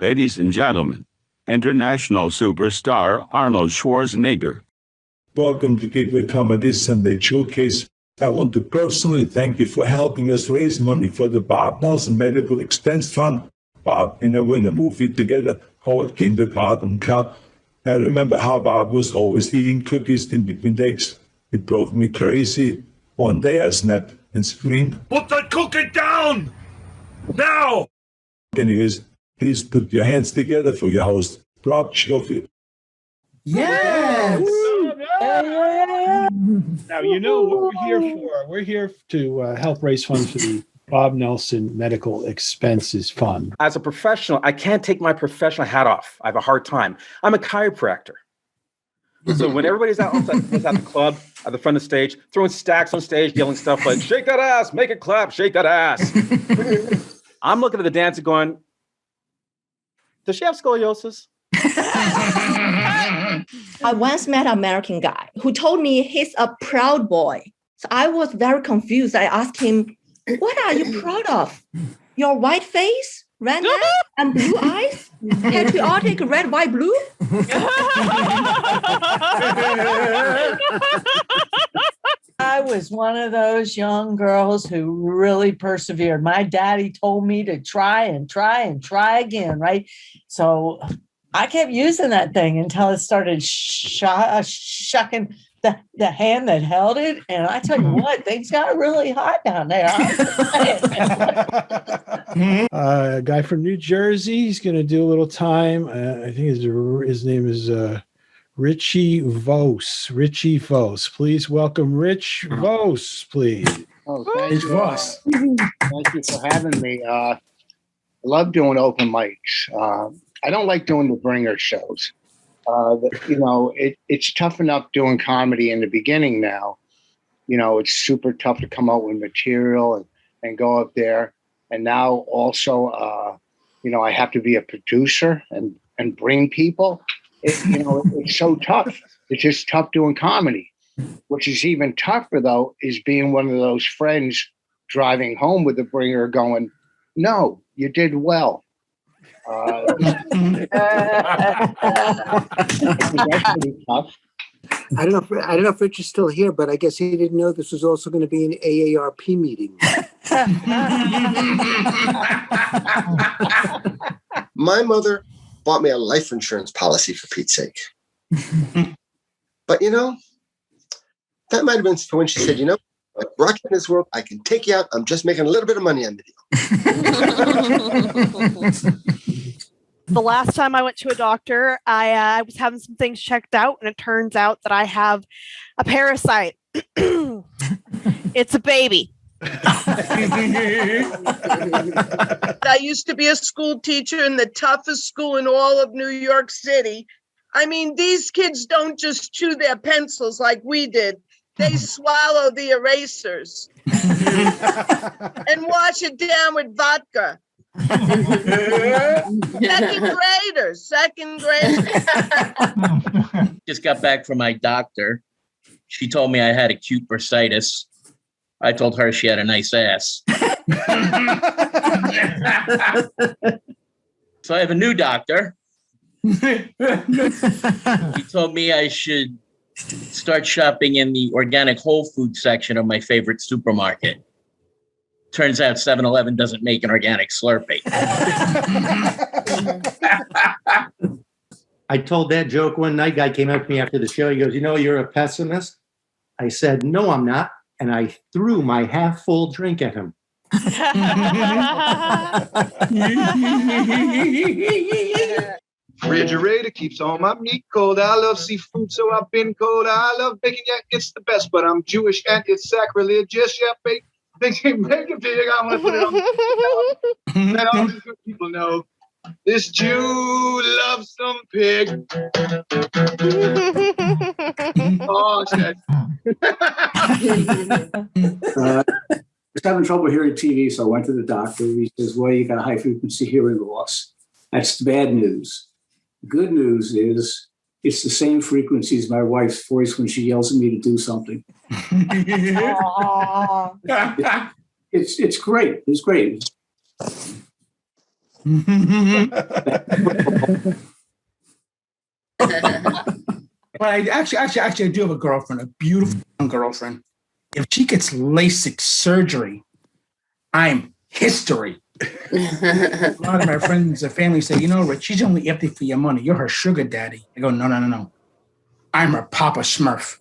Ladies and gentlemen, international superstar Arnold Schwarzenegger. Welcome to Gateway Comedy Sunday Showcase. I want to personally thank you for helping us raise money for the Bob Nelson Medical Expense Fund. Bob and I were in a movie together called Kindergarten Cup. I remember how Bob was always eating cookies in between days. It drove me crazy. One day I snapped and screamed, "Put that cookie down! Now!" Anyways, please put your hands together for your host, Rob Schofield. Yes! Now, you know what we're here for. We're here to help raise funds for the Bob Nelson Medical Expenses Fund. As a professional, I can't take my professional hat off. I have a hard time. I'm a chiropractor. So when everybody's out at the club, at the front of the stage, throwing stacks on stage, yelling stuff like, "Shake that ass, make it clap, shake that ass." I'm looking at the dancer going, does she have scoliosis? I once met an American guy who told me he's a proud boy. So I was very confused. I asked him, "What are you proud of? Your white face, red neck, and blue eyes? Patriotic red, white, blue?" I was one of those young girls who really persevered. My daddy told me to try and try and try again, right? So I kept using that thing until it started shucking the hand that held it. And I tell you what, things got really hot down there. A guy from New Jersey. He's going to do a little time. I think his name is Richie Vos. Richie Vos. Please welcome Rich Vos, please. Oh, thank you. Thank you for having me. I love doing open mics. I don't like doing the bringer shows. It's tough enough doing comedy in the beginning now. It's super tough to come out with material and go up there. And now also, I have to be a producer and bring people. It's so tough. It's just tough doing comedy. Which is even tougher, though, is being one of those friends driving home with the bringer going, "No, you did well." That's pretty tough. I don't know if Rich is still here, but I guess he didn't know this was also going to be an AARP meeting. My mother bought me a life insurance policy, for Pete's sake. But, that might have been when she said, I brought you in this world. I can take you out. I'm just making a little bit of money on the deal. The last time I went to a doctor, I was having some things checked out, and it turns out that I have a parasite. It's a baby. I used to be a school teacher in the toughest school in all of New York City. I mean, these kids don't just chew their pencils like we did. They swallow the erasers and wash it down with vodka. Second graders. Just got back from my doctor. She told me I had acute bursitis. I told her she had a nice ass. So I have a new doctor. He told me I should start shopping in the organic whole food section of my favorite supermarket. Turns out 7-Eleven doesn't make an organic Slurpee. I told that joke one night. Guy came up to me after the show. He goes, "You're a pessimist." I said, "No, I'm not." And I threw my half full drink at him. Refrigerator keeps all my meat cold. I love seafood, so I've been cold. I love bacon, yeah, it's the best, but I'm Jewish and it's sacrilegious. Yeah, bacon pig. I want to put it on. Let all these good people know this Jew loves some pig. Oh, shit. I was having trouble hearing TV, so I went to the doctor. He says, "Well, you got a high frequency hearing loss." That's the bad news. Good news is it's the same frequency as my wife's voice when she yells at me to do something. It's great. It's great. But I actually do have a girlfriend, a beautiful young girlfriend. If she gets LASIK surgery, I'm history. A lot of my friends and family say, you know, Rich, she's only after for your money. You're her sugar daddy. I go, no. I'm her Papa Smurf.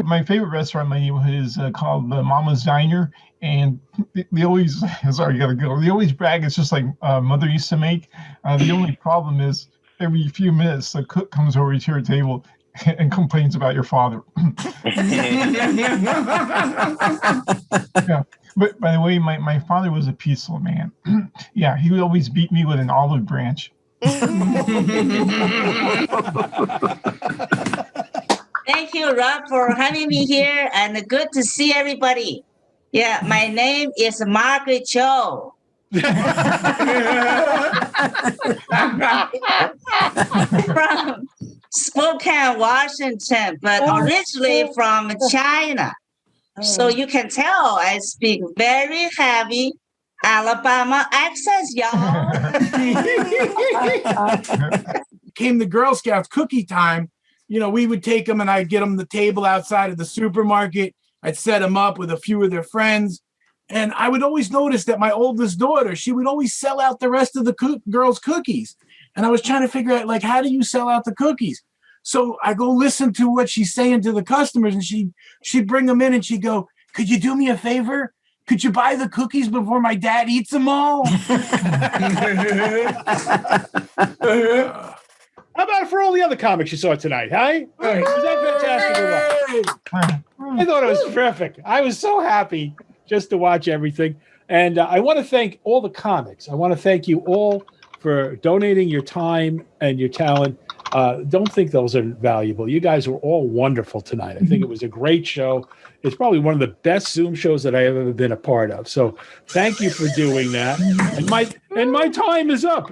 My favorite restaurant in my neighborhood is called Mama's Diner, and they always sorry, gotta go. They always brag it's just like Mother used to make. The only problem is every few minutes the cook comes over to your table and complains about your father. Yeah. But by the way, my father was a peaceful man. Yeah, he would always beat me with an olive branch. Thank you, Rob, for having me here, and good to see everybody. Yeah, my name is Margaret Cho. From Spokane, Washington, but originally from China. So you can tell I speak very heavy Alabama accent, y'all. Came the Girl Scouts cookie time. You know, we would take them and I'd get them the table outside of the supermarket. I'd set them up with a few of their friends. And I would always notice that my oldest daughter, she would always sell out the rest of the girls' cookies. And I was trying to figure out, like, how do you sell out the cookies? So I go listen to what she's saying to the customers, and she'd bring them in and she'd go, could you do me a favor? Could you buy the cookies before my dad eats them all? How about for all the other comics you saw tonight, huh? Was that fantastic? I thought it was terrific. I was so happy just to watch everything. And I want to thank all the comics. I want to thank you all for donating your time and your talent. Don't think those are valuable. You guys were all wonderful tonight. I think it was a great show. It's probably one of the best Zoom shows that I've ever been a part of. So thank you for doing that. And my time is up.